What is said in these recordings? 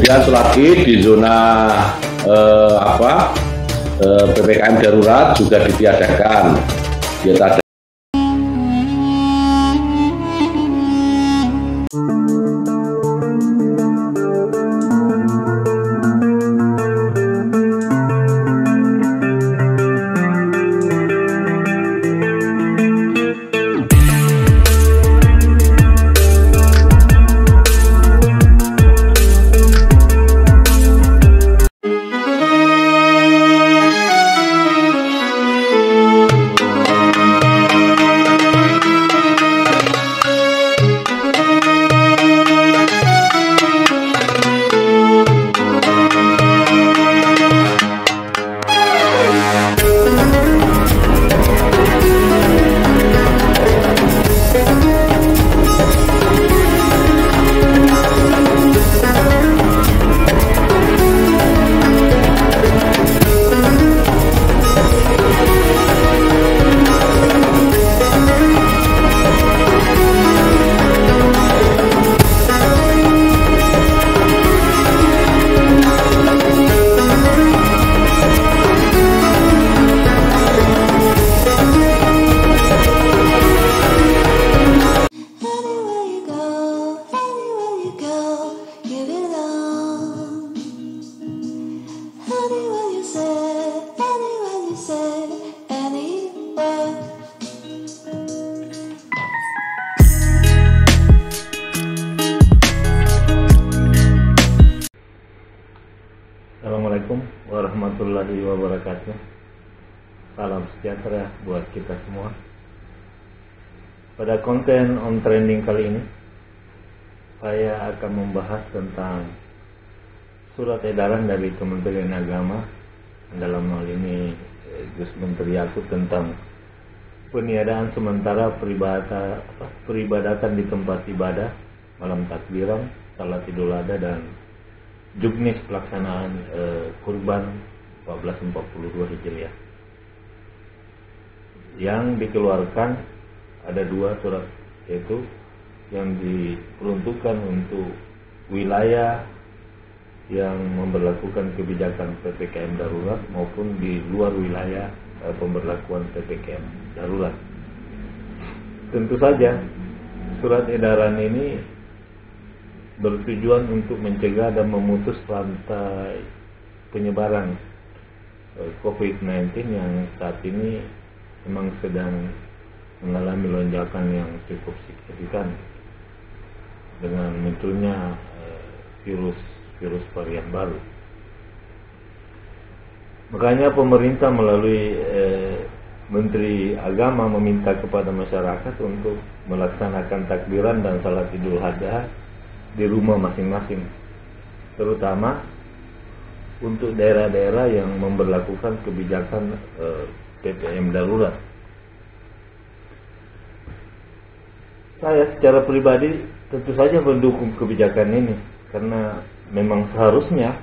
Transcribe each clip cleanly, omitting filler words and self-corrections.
Kemudian sholat Id di zona PPKM darurat juga ditiadakan. Assalamualaikum warahmatullahi wabarakatuh. Salam sejahtera buat kita semua. Pada konten on trending kali ini, saya akan membahas tentang surat edaran dari Kementerian Agama, dalam hal ini Gus Menteri Yakut, tentang peniadaan sementara peribadatan di tempat ibadah, malam takbiran, salat Idul Adha, dan juknis pelaksanaan kurban 1442 Hijriah. Yang dikeluarkan ada dua surat, yaitu yang diperuntukkan untuk wilayah yang memberlakukan kebijakan PPKM darurat maupun di luar wilayah pemberlakuan PPKM darurat. Tentu saja surat edaran ini bertujuan untuk mencegah dan memutus rantai penyebaran COVID-19 yang saat ini memang sedang mengalami lonjakan yang cukup signifikan dengan munculnya virus varian baru. Makanya pemerintah melalui Menteri Agama meminta kepada masyarakat untuk melaksanakan takbiran dan salat Idul Adha di rumah masing-masing, terutama untuk daerah-daerah yang memberlakukan kebijakan PPKM darurat. Saya secara pribadi tentu saja mendukung kebijakan ini, karena memang seharusnya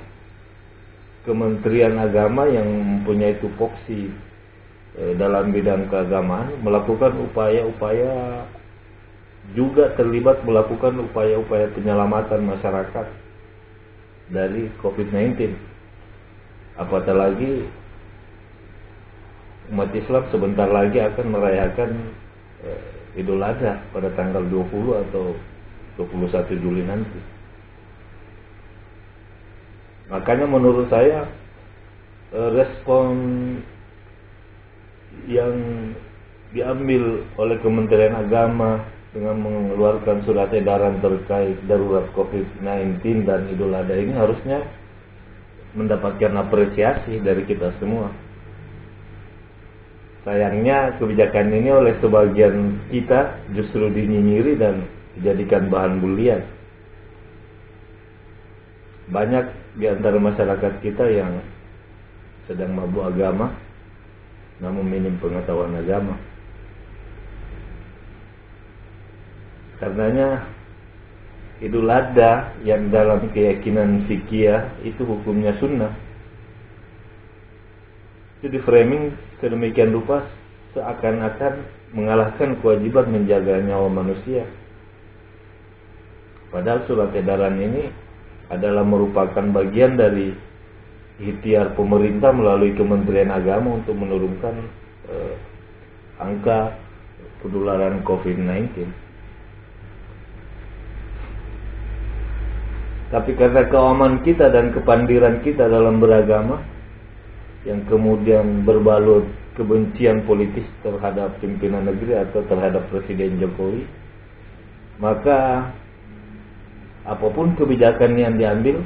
Kementerian Agama yang mempunyai tupoksi dalam bidang keagamaan melakukan upaya-upaya, juga terlibat melakukan upaya-upaya penyelamatan masyarakat dari COVID-19. Apatah lagi umat Islam sebentar lagi akan merayakan Idul Adha pada tanggal 20 atau 21 Juli nanti. Makanya menurut saya respon yang diambil oleh Kementerian Agama dengan mengeluarkan surat edaran terkait darurat COVID-19 dan Idul Adha ini harusnya mendapatkan apresiasi dari kita semua. Sayangnya kebijakan ini oleh sebagian kita justru dinyinyiri dan dijadikan bahan bulian. Banyak di antara masyarakat kita yang sedang mabuk agama namun minim pengetahuan agama. Karenanya Idul Adha yang dalam keyakinan fikih itu hukumnya sunnah, itu di framing sedemikian rupa seakan-akan mengalahkan kewajiban menjaga nyawa manusia. Padahal surat edaran ini adalah merupakan bagian dari ikhtiar pemerintah melalui Kementerian Agama untuk menurunkan angka penularan COVID-19. Tapi karena keaman kita dan kepandiran kita dalam beragama yang kemudian berbalut kebencian politis terhadap pimpinan negeri atau terhadap Presiden Jokowi, maka apapun kebijakan yang diambil,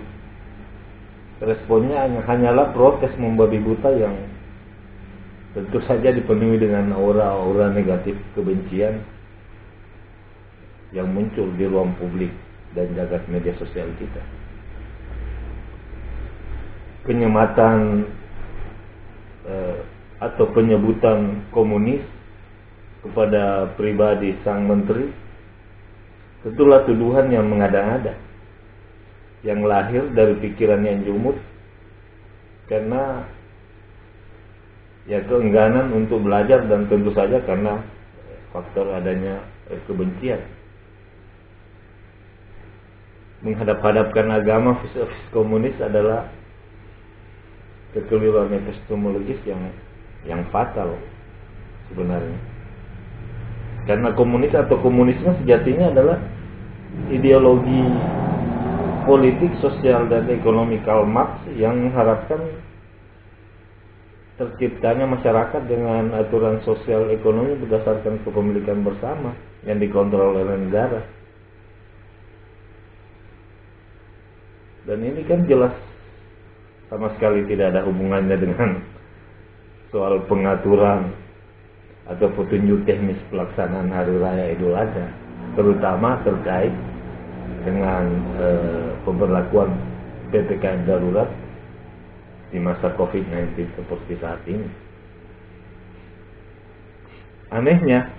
responnya hanyalah protes membabi buta yang tentu saja dipenuhi dengan aura-aura negatif kebencian yang muncul di ruang publik dan jagat media sosial kita. Penyematan atau penyebutan komunis kepada pribadi sang menteri tentulah tuduhan yang mengada-ngada, yang lahir dari pikiran yang jumut karena ya keengganan untuk belajar dan tentu saja karena faktor adanya kebencian. Menghadap-hadapkan agama vis-a-vis komunis adalah kekeliruan epistemologis yang fatal sebenarnya. Karena komunis atau komunisme sejatinya adalah ideologi politik, sosial, dan ekonomi Karl Marx yang mengharapkan terciptanya masyarakat dengan aturan sosial ekonomi berdasarkan kepemilikan bersama yang dikontrol oleh negara. Dan ini kan jelas sama sekali tidak ada hubungannya dengan soal pengaturan atau petunjuk teknis pelaksanaan Hari Raya Idul Adha, terutama terkait dengan pemberlakuan PPKM darurat di masa COVID-19 seperti saat ini. Anehnya,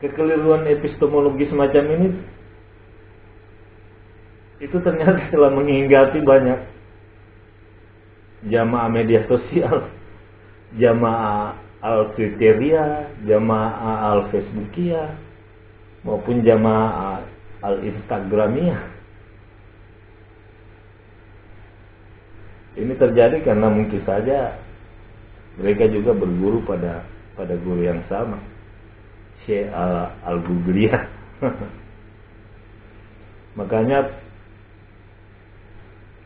kekeliruan epistemologi semacam ini itu ternyata telah menghinggapi banyak jamaah media sosial, jamaah al-Twitteria, jamaah al-Facebookia, maupun jamaah al-Instagramia. Ini terjadi karena mungkin saja mereka juga berguru pada guru yang sama, Syekh al-Guglia. Makanya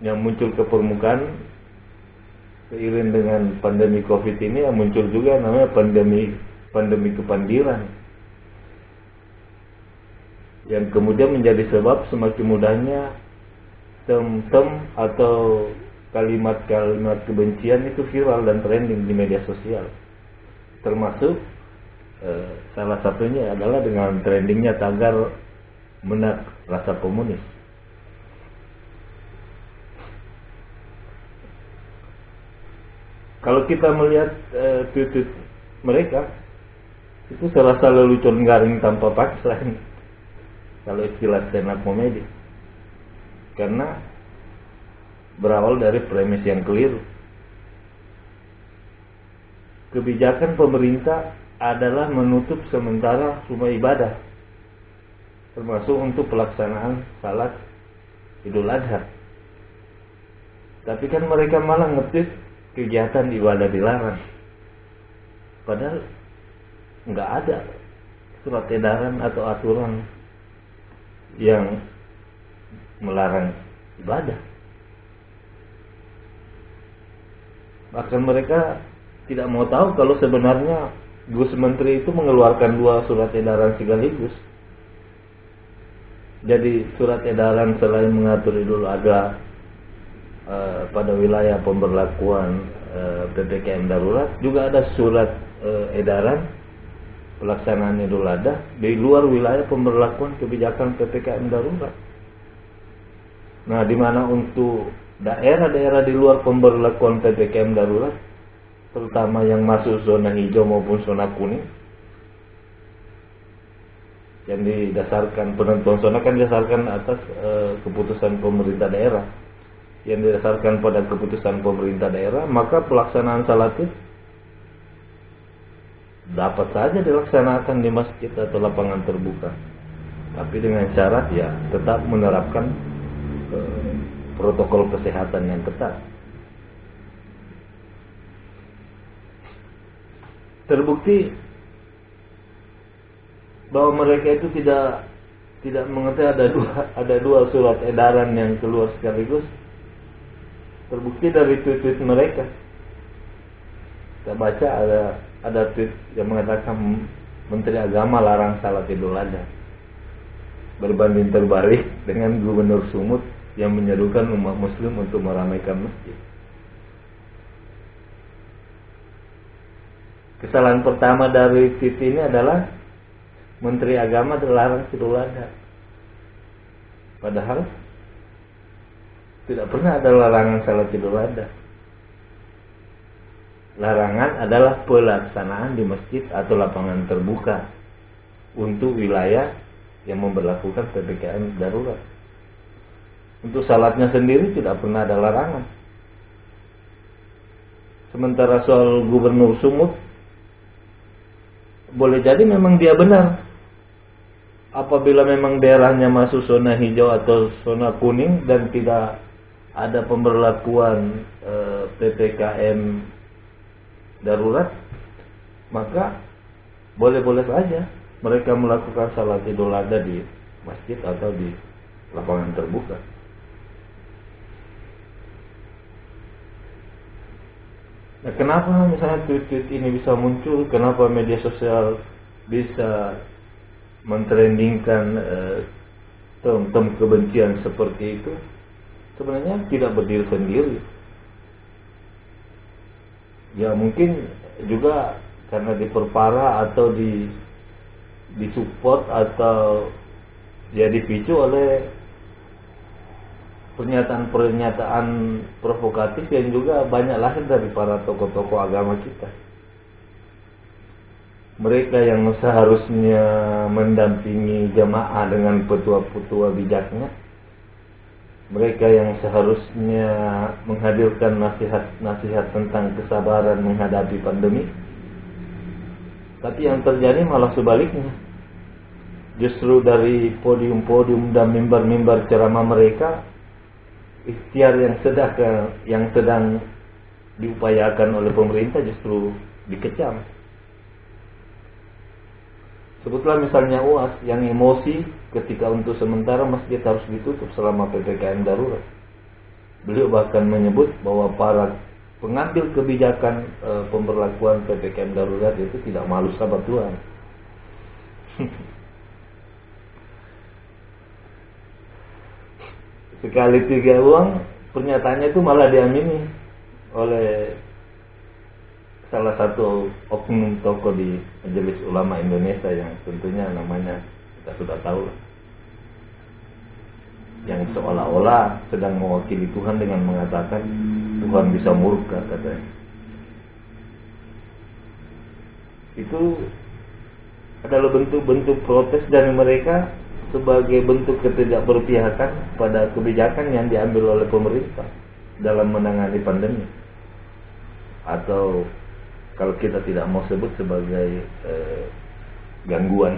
yang muncul ke permukaan seiring dengan pandemi COVID ini, yang muncul juga namanya pandemi kepandiran, yang kemudian menjadi sebab semakin mudahnya term-term atau kalimat-kalimat kebencian itu viral dan trending di media sosial. Termasuk salah satunya adalah dengan trendingnya tagar menak rasa komunis. Kalau kita melihat tweet mereka, itu serasa lelucon garing tanpa punchline, kalau istilah stand up komedi, karena berawal dari premis yang keliru. Kebijakan pemerintah adalah menutup sementara rumah ibadah, termasuk untuk pelaksanaan salat Idul Adha. Tapi kan mereka malah nge-tweet kegiatan ibadah dilarang, padahal nggak ada surat edaran atau aturan yang melarang ibadah. Bahkan mereka tidak mau tahu kalau sebenarnya Gus Menteri itu mengeluarkan 2 surat edaran sekaligus. Jadi surat edaran selain mengatur Idul Adha pada wilayah pemberlakuan PPKM darurat, juga ada surat edaran pelaksanaan Idul Adha di luar wilayah pemberlakuan kebijakan PPKM darurat. Nah, di mana untuk daerah-daerah di luar pemberlakuan PPKM darurat, terutama yang masuk zona hijau maupun zona kuning, yang didasarkan penentuan zona kan didasarkan atas keputusan pemerintah daerah, yang didasarkan pada keputusan pemerintah daerah, maka pelaksanaan salat Id dapat saja dilaksanakan di masjid atau lapangan terbuka. tapi dengan syarat ya tetap menerapkan protokol kesehatan yang ketat. Terbukti bahwa mereka itu tidak mengerti ada dua surat edaran yang keluar sekaligus. Terbukti dari tweet-tweet mereka. Kita baca ada tweet yang mengatakan Menteri Agama larang salat Idul Adha. Berbanding terbalik dengan Gubernur Sumut yang menyerukan umat Muslim untuk meramaikan masjid. Kesalahan pertama dari tweet ini adalah Menteri Agama terlarang Idul Adha. Padahal tidak pernah ada larangan salat Idul Adha. Larangan adalah pelaksanaan di masjid atau lapangan terbuka untuk wilayah yang memberlakukan PPKM darurat. Untuk salatnya sendiri tidak pernah ada larangan. Sementara soal Gubernur Sumut, boleh jadi memang dia benar. Apabila memang daerahnya masuk zona hijau atau zona kuning dan tidak ada pemberlakuan PPKM darurat, maka boleh-boleh saja mereka melakukan salat Idul Adha di masjid atau di lapangan terbuka. Nah, kenapa misalnya tweet-tweet ini bisa muncul? Kenapa media sosial bisa mentrendingkan term-term kebencian seperti itu? Sebenarnya tidak berdiri sendiri. Ya mungkin juga karena diperparah atau disupport atau ya dipicu oleh pernyataan-pernyataan provokatif yang juga banyak lahir dari para tokoh-tokoh agama kita. Mereka yang seharusnya mendampingi jamaah dengan petua-petua bijaknya, mereka yang seharusnya menghadirkan nasihat-nasihat tentang kesabaran menghadapi pandemi, tapi yang terjadi malah sebaliknya. Justru dari podium-podium dan mimbar-mimbar ceramah mereka, ikhtiar yang sedang diupayakan oleh pemerintah justru dikecam. Sebutlah misalnya UAS yang emosi ketika untuk sementara masjid harus ditutup selama PPKM darurat. Beliau bahkan menyebut bahwa para pengambil kebijakan pemberlakuan PPKM darurat itu tidak malu sahabat Tuhan. Sekali tiga uang, pernyataannya itu malah diamini oleh salah satu oknum tokoh di Majelis Ulama Indonesia yang tentunya namanya kita sudah tahu, yang seolah-olah sedang mewakili Tuhan dengan mengatakan Tuhan bisa murka, katanya. Itu adalah bentuk-bentuk protes dari mereka sebagai bentuk ketidakberpihakan pada kebijakan yang diambil oleh pemerintah dalam menangani pandemi, atau kalau kita tidak mau sebut sebagai gangguan.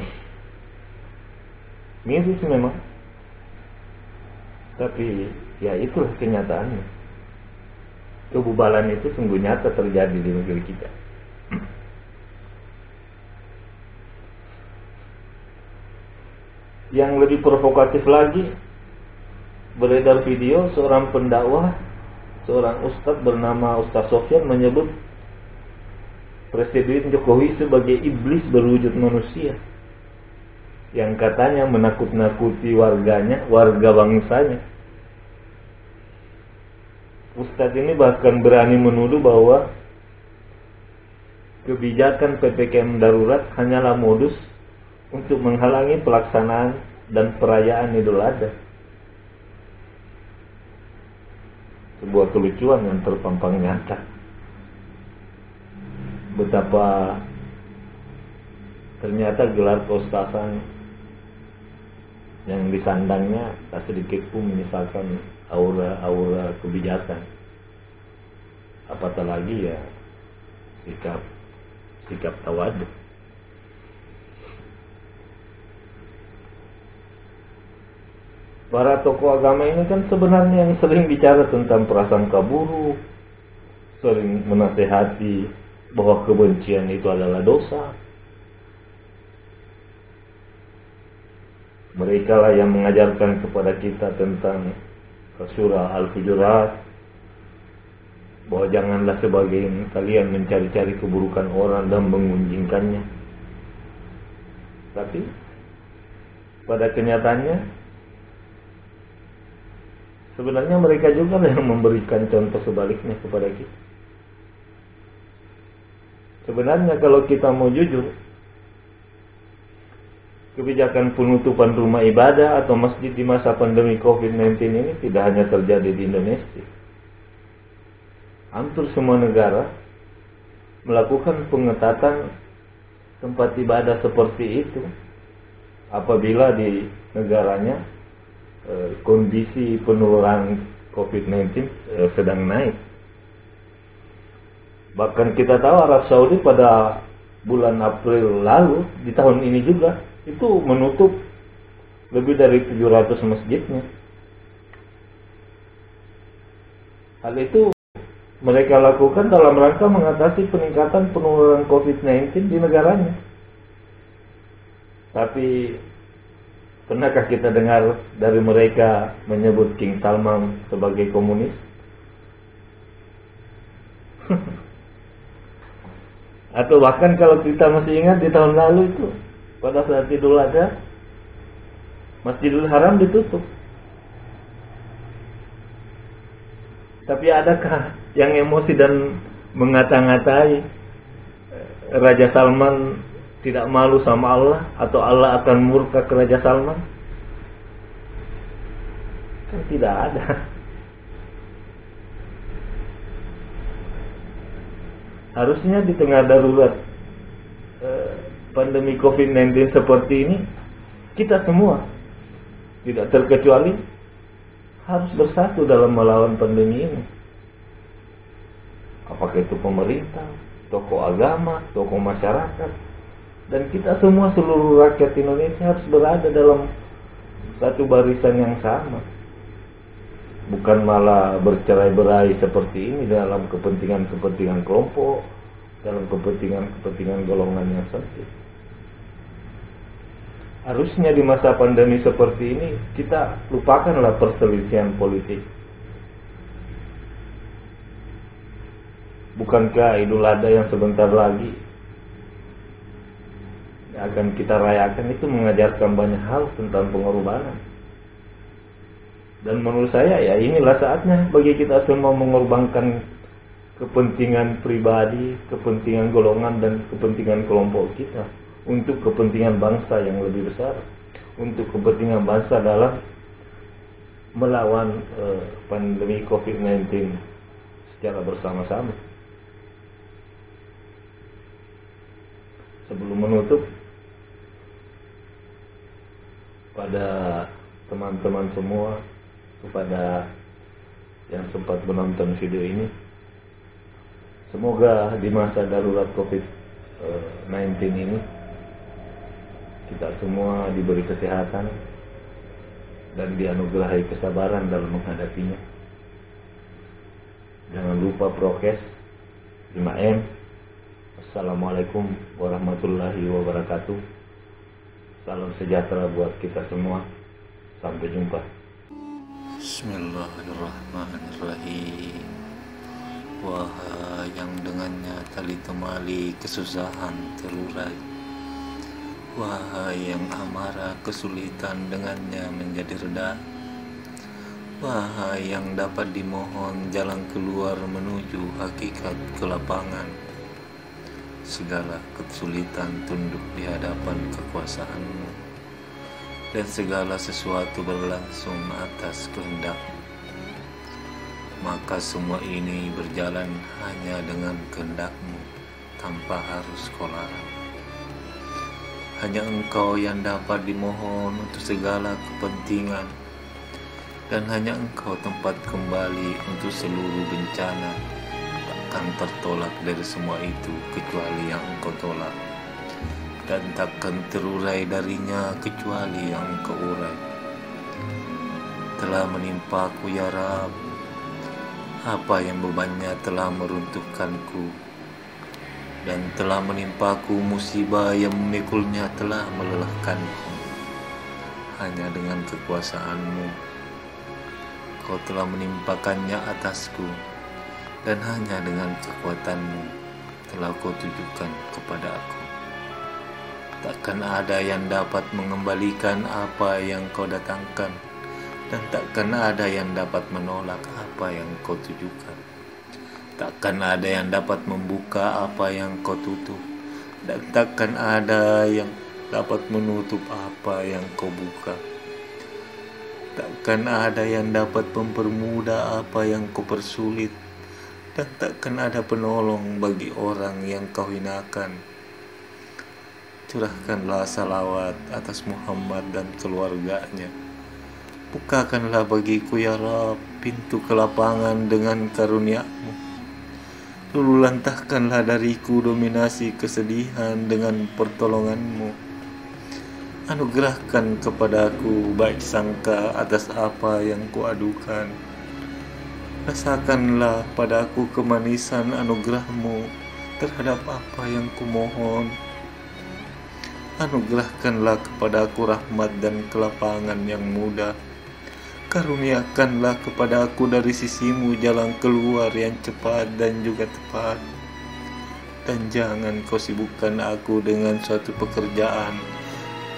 Miris memang, tapi ya itulah kenyataannya. Kebubalan itu sungguh nyata terjadi di negeri kita. Yang lebih provokatif lagi, beredar video seorang pendakwah, seorang ustadz bernama Ustadz Sofyan menyebut Presiden Jokowi sebagai iblis berwujud manusia yang katanya menakut-nakuti warga bangsanya. Ustadz ini bahkan berani menuduh bahwa kebijakan PPKM darurat hanyalah modus untuk menghalangi pelaksanaan dan perayaan Idul Adha. Sebuah kelucuan yang terpampang nyata. Betapa ternyata gelar keustasan yang disandangnya tak sedikit pun menyisakan aura-aura kebijakan. Apatah lagi ya sikap tawadhu. para tokoh agama ini kan sebenarnya yang sering bicara tentang prasangka buruk, sering menasehati bahwa kebencian itu adalah dosa. Mereka lah yang mengajarkan kepada kita tentang surah Al-Hujurat, bahwa janganlah sebagian kalian mencari-cari keburukan orang dan mengunjingkannya. Tapi pada kenyataannya sebenarnya mereka juga yang memberikan contoh sebaliknya kepada kita. Sebenarnya kalau kita mau jujur, kebijakan penutupan rumah ibadah atau masjid di masa pandemi COVID-19 ini tidak hanya terjadi di Indonesia. Hampir semua negara melakukan pengetatan tempat ibadah seperti itu apabila di negaranya kondisi penularan COVID-19 sedang naik. Bahkan kita tahu Arab Saudi pada bulan April lalu di tahun ini juga itu menutup lebih dari 700 masjidnya. Hal itu mereka lakukan dalam rangka mengatasi peningkatan penularan COVID-19 di negaranya. Tapi pernahkah kita dengar dari mereka menyebut King Salman sebagai komunis? Atau bahkan kalau kita masih ingat di tahun lalu itu pada saat Idul Adha Masjidil Haram ditutup. Tapi adakah yang emosi dan mengata-ngatai Raja Salman tidak malu sama Allah atau Allah akan murka ke Raja Salman? Kan tidak ada. Harusnya di tengah darurat pandemi COVID-19 seperti ini, kita semua tidak terkecuali harus bersatu dalam melawan pandemi ini. Apakah itu pemerintah, tokoh agama, tokoh masyarakat, dan kita semua seluruh rakyat Indonesia harus berada dalam satu barisan yang sama. Bukan malah bercerai-berai seperti ini dalam kepentingan-kepentingan kelompok, dalam kepentingan-kepentingan golongan yang sempit. Harusnya di masa pandemi seperti ini kita lupakanlah perselisihan politik. Bukankah Idul Adha yang sebentar lagi akan kita rayakan itu mengajarkan banyak hal tentang pengorbanan? Dan menurut saya ya inilah saatnya bagi kita semua mengorbankan kepentingan pribadi, kepentingan golongan dan kepentingan kelompok kita untuk kepentingan bangsa yang lebih besar, untuk kepentingan bangsa dalam melawan pandemi COVID-19 secara bersama-sama. Sebelum menutup, pada teman-teman semua, kepada yang sempat menonton video ini, semoga di masa darurat COVID-19 ini kita semua diberi kesehatan dan dianugerahi kesabaran dalam menghadapinya. Jangan lupa prokes 5M. Assalamualaikum warahmatullahi wabarakatuh. Salam sejahtera buat kita semua. Sampai jumpa. Bismillahirrahmanirrahim. Wahai yang dengannya tali temali kesusahan terurai, wahai yang amarah kesulitan dengannya menjadi reda, wahai yang dapat dimohon jalan keluar menuju hakikat kelapangan, segala kesulitan tunduk di hadapan kekuasaanmu, dan segala sesuatu berlangsung atas kehendak-Mu. Maka semua ini berjalan hanya dengan kehendak-Mu, tanpa harus Kau larang. Hanya Engkau yang dapat dimohon untuk segala kepentingan, dan hanya Engkau tempat kembali untuk seluruh bencana. Takkan tertolak dari semua itu kecuali yang Engkau tolak, dan takkan terurai darinya kecuali yang Engkau urai. telah menimpaku ya Rab, apa yang bebannya telah meruntuhkanku, dan telah menimpaku musibah yang memikulnya telah melelahkanku. Hanya dengan kekuasaan-Mu Kau telah menimpakannya atasku, dan hanya dengan kekuatan-Mu telah Kau tujukan kepada aku. Takkan ada yang dapat mengembalikan apa yang Kau datangkan, dan takkan ada yang dapat menolak apa yang Kau tujukan. Takkan ada yang dapat membuka apa yang Kau tutup, dan takkan ada yang dapat menutup apa yang Kau buka. Takkan ada yang dapat mempermudah apa yang Kau persulit, dan takkan ada penolong bagi orang yang Kau hinakan. Curahkanlah salawat atas Muhammad dan keluarganya. Bukakanlah bagiku ya Rab pintu kelapangan dengan karunia-Mu. Luluhlantahkanlah dariku dominasi kesedihan dengan pertolongan-Mu. Anugerahkan kepadaku baik sangka atas apa yang Kuadukan. Rasakanlah padaku kemanisan anugerah-Mu terhadap apa yang Kumohon. Anugerahkanlah kepadaku rahmat dan kelapangan yang mudah. Karuniakanlah kepada aku dari sisi-Mu jalan keluar yang cepat dan juga tepat. Dan jangan Kau sibukkan aku dengan suatu pekerjaan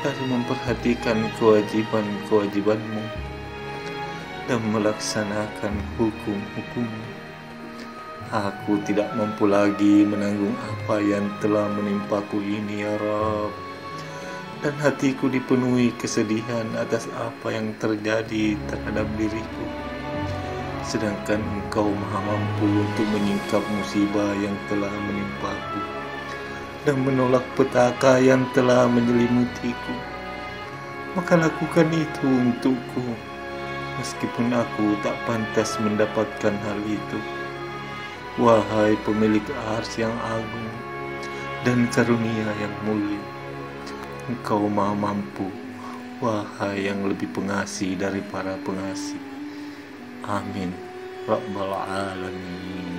dari memperhatikan kewajiban-kewajiban-Mu dan melaksanakan hukum-hukum-Mu. Aku tidak mampu lagi menanggung apa yang telah menimpaku ini ya Rab. Dan hatiku dipenuhi kesedihan atas apa yang terjadi terhadap diriku. Sedangkan Engkau Maha Mampu untuk menyingkap musibah yang telah menimpaku dan menolak petaka yang telah menyelimutiku. Maka lakukan itu untukku, meskipun aku tak pantas mendapatkan hal itu. Wahai pemilik arsy yang agung dan karunia yang mulia, Engkau Maha Mampu, wahai yang lebih pengasih dari para pengasih. Amin. Rabbal Alamin.